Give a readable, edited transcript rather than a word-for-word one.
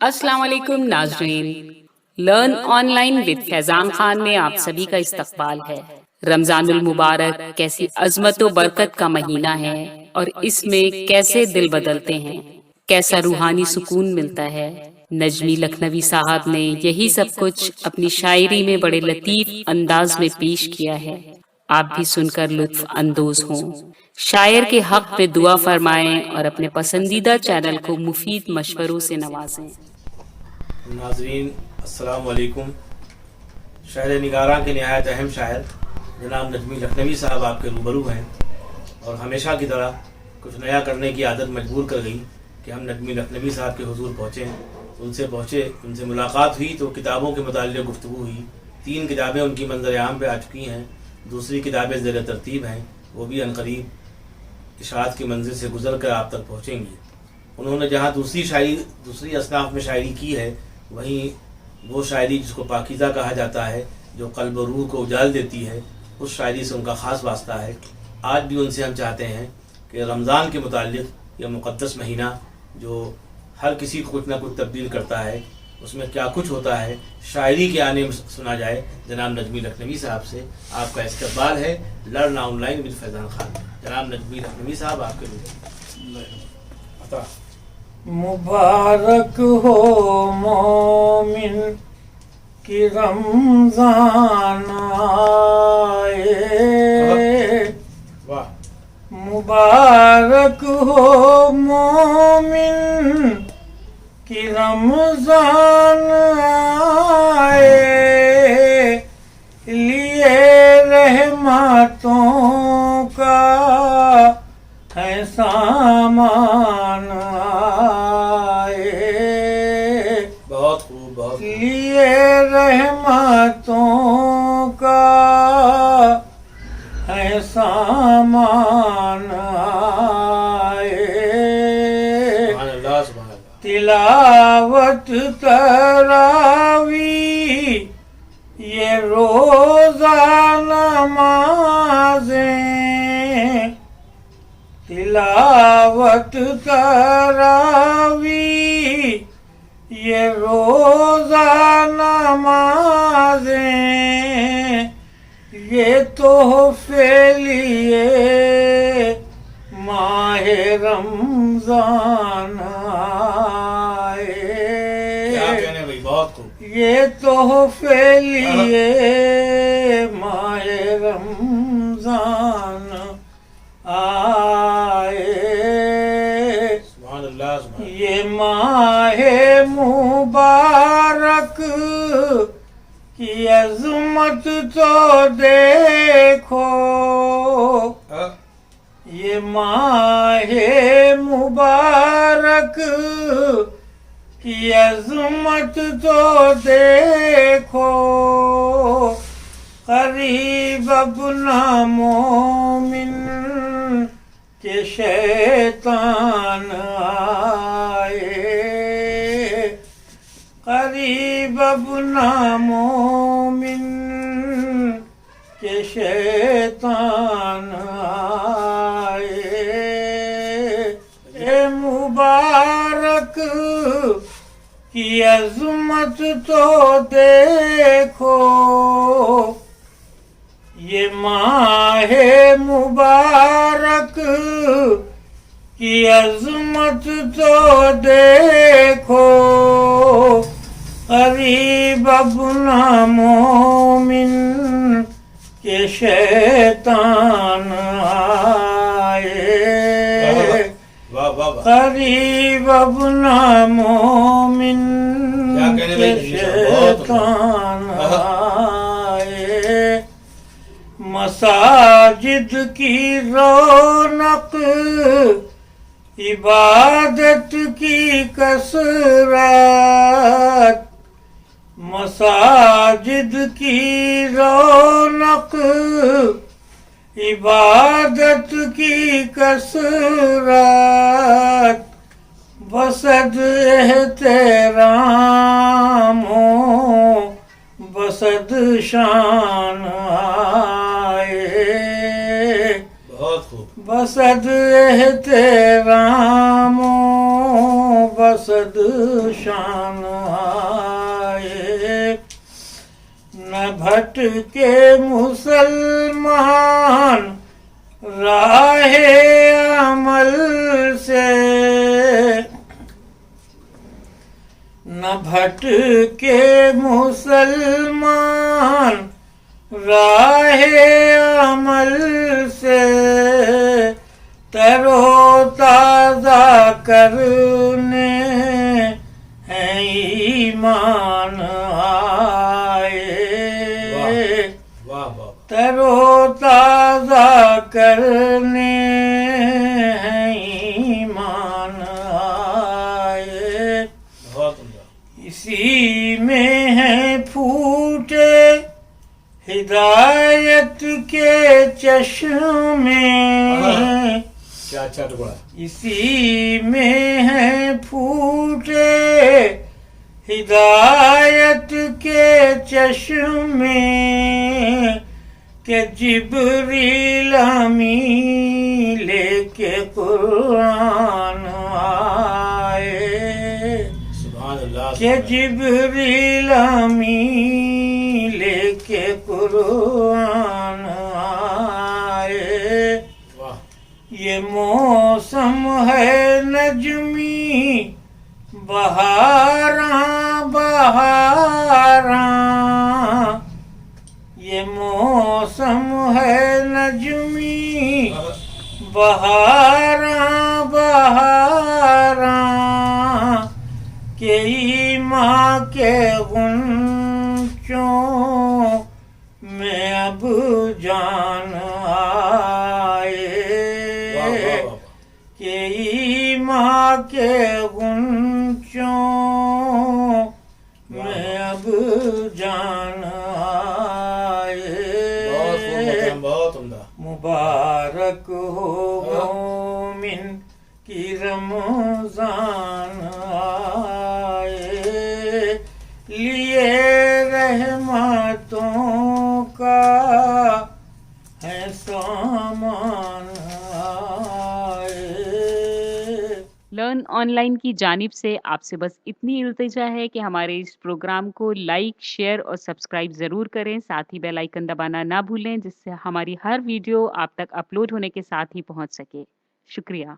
السلام علیکم ناظرین، لرن آن لائن ود فیضان خان میں آپ سبھی کا استقبال ہے۔ رمضان المبارک کیسی عظمت و برکت کا مہینہ ہے اور اس میں کیسے دل بدلتے ہیں، کیسا روحانی سکون ملتا ہے۔ نجمی لکھنوی صاحب نے یہی سب کچھ اپنی شاعری میں بڑے لطیف انداز میں پیش کیا ہے، آپ بھی سن کر لطف اندوز ہوں۔ شاعر کے حق پہ دعا فرمائیں اور اپنے پسندیدہ چینل کو مفید مشوروں سے نوازیں۔ ناظرین السلام علیکم۔ شہر نگاراں کے نہایت اہم شاعر جناب نجمی لکھنوی صاحب آپ کے روبرو ہیں، اور ہمیشہ کی طرح کچھ نیا کرنے کی عادت مجبور کر گئی کہ ہم نجمی لکھنوی صاحب کے حضور پہنچے، ان سے ملاقات ہوئی تو کتابوں کے متعلق گفتگو ہوئی۔ 3 کتابیں ان کی منظر عام پہ آ چکی ہیں، دوسری کتابیں زیر ترتیب ہیں، وہ بھی عنقریب اشاعت کی منزل سے گزر کر آپ تک پہنچیں گی۔ انہوں نے جہاں دوسری اصناف میں شاعری کی ہے، وہیں وہ شاعری جس کو پاکیزہ کہا جاتا ہے، جو قلب و روح کو اجال دیتی ہے، اس شاعری سے ان کا خاص واسطہ ہے۔ آج بھی ان سے ہم چاہتے ہیں کہ رمضان کے متعلق یہ مقدس مہینہ جو ہر کسی کو کچھ نہ کچھ تبدیل کرتا ہے، اس میں کیا کچھ ہوتا ہے، شاعری کے آنے میں سنا جائے۔ جناب نجمی لکھنوی صاحب سے آپ کا استقبال ہے لرن آن لائن ود فیضان خان۔ جناب نجمی لکھنوی صاحب آپ کے لیے مبارک ہو مومن کی رمضان آئے، مبارک ہو مومن کی رمضان آئے، لیے رحمتوں کا ہے سامان آئے، بہت خوب، بہت لیے رحمتوں کا ہے سامان آئے، سبحان اللہ، سبحان اللہ۔ تلاوت تراویح یہ روزہ نمازیں، تلاوت تراویح یہ روزہ نمازیں، یہ تحفے لیے ماہ رمضان آئے، کیا کہنے بھائی، بہت خوب۔ یہ تحفے لیے ماہ رمضان آئے، سبحان اللہ، سبحان اللہ۔ یہ ماہ مبارک کی عظمت تو دیکھو، یہ ماہ مبارک کی عظمت تو دیکھو، قریب اپنا مومن کہ شیطان آئے، قریب اپنا مومن کہ شیطان آئے، اے مبارک کی عظمت تو دیکھو، یہ ماہ مبارک کی عظمت تو دیکھو، قریب اپنا مومن کہ شیطان آئے، قریب اپنا مومن کہ شیطان آئے، مساجد کی رونق عبادت کی کثرت، مساجد کی رونق عبادت کی کثرت، بسد احترام بسد شان آئے، بہت خوب، بسد احترام بسد شان آئے نہ بھٹکے مسلمان راہ عمل سے نہ بھٹکے مسلمان راہ عمل سے تر و تازہ کرنے ہیں ایمان آئے واہ واہ تر و تازہ کرنے ہیں ایمان آئے بہت عمدہ اسی میں ہیں پھوٹے ہدایت کے چشمے کیا اچھا ٹکڑا اسی میں ہیں پھوٹے ہدایت کے چشمے کہ جبریل امی لے کے قرآن آئے سبحان اللہ کہ جبریل امی لے کے قرآن آئے واہ یہ موسم ہے نجمی بہاراں بہاراں یہ موسم ہے نجمی بہاراں بہاراں کہ ماں کے غنچوں میں اب جان آئے واہ واہ واہ کہ ماں کے غنچوں میں اب جان آئے بہت عمدہ مبارک ہو مومن کی رمضان آئے لیے رحمتوں کا ہے سامان آئے لرن آن لائن کی جانب سے آپ سے بس اتنی التجا ہے کہ ہمارے اس پروگرام کو لائک، شیئر اور سبسکرائب ضرور کریں، ساتھ ہی بیل آئیکن دبانا نہ بھولیں جس سے ہماری ہر ویڈیو آپ تک اپلوڈ ہونے کے ساتھ ہی پہنچ سکے۔ شکریہ۔